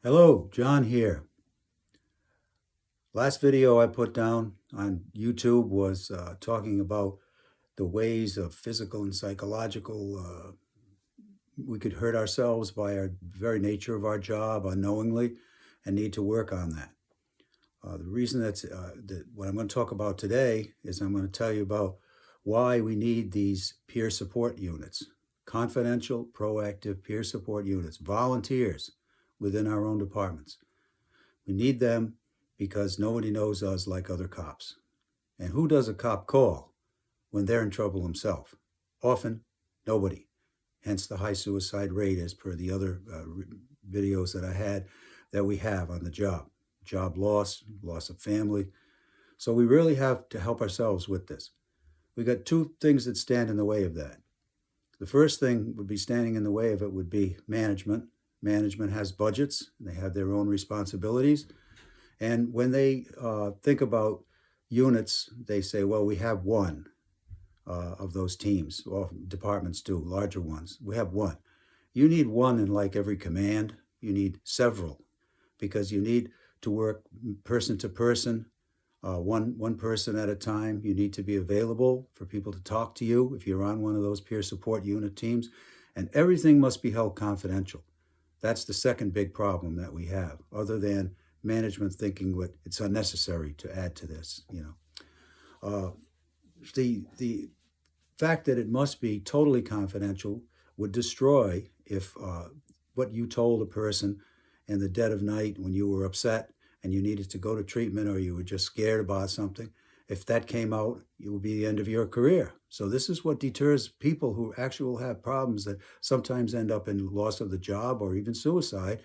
Hello, John here. Last video I put down on YouTube was talking about the ways of physical and psychological. We could hurt ourselves by our very nature of our job unknowingly and need to work on that. The reason that what I'm going to talk about today is I'm going to tell you about why we need these peer support units, confidential, proactive peer support units, volunteers within our own departments. We need them because nobody knows us like other cops. And who does a cop call when they're in trouble himself? Often, nobody. Hence the high suicide rate as per the other videos that I had that we have on the job. Job loss, loss of family. So we really have to help ourselves with this. We got two things that stand in the way of that. The first thing would be standing in the way of it would be management. Management has budgets. They have their own responsibilities. And when they think about units, they say, well, we have one of those teams, or departments do, larger ones. We have one. You need one in like every command. You need several because you need to work person to person, one person at a time. You need to be available for people to talk to you if you're on one of those peer support unit teams. And everything must be held confidential. That's the second big problem that we have, other than management thinking what it's unnecessary to add to this. The fact that it must be totally confidential would destroy if what you told a person in the dead of night when you were upset and you needed to go to treatment or you were just scared about something, if that came out, it would be the end of your career. So this is what deters people who actually have problems that sometimes end up in loss of the job or even suicide.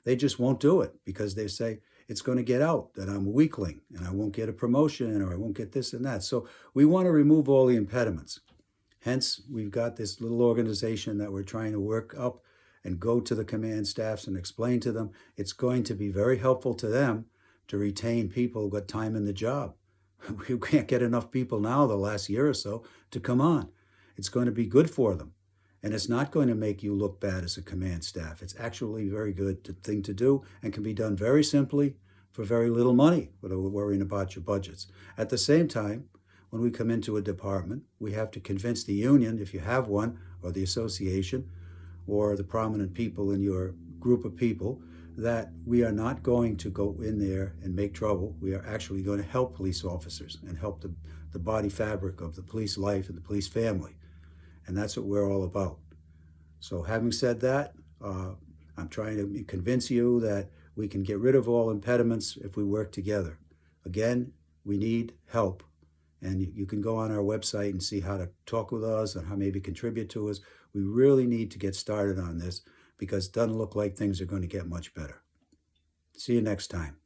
They just won't do it because they say it's going to get out that I'm a weakling and I won't get a promotion or I won't get this and that. So we want to remove all the impediments. Hence, we've got this little organization that we're trying to work up and go to the command staffs and explain to them. It's going to be very helpful to them to retain people who've got time in the job. We can't get enough people now the last year or so to come on. It's going to be good for them. And it's not going to make you look bad as a command staff. It's actually a very good thing to do and can be done very simply for very little money without worrying about your budgets. At the same time, when we come into a department, we have to convince the union, if you have one, or the association, or the prominent people in your group of people, that we are not going to go in there and make trouble. We are actually going to help police officers and help the body fabric of the police life and the police family. And that's what we're all about. So having said that, I'm trying to convince you that we can get rid of all impediments if we work together. Again, we need help. And you can go on our website and see how to talk with us and how maybe contribute to us. We really need to get started on this because it doesn't look like things are going to get much better. See you next time.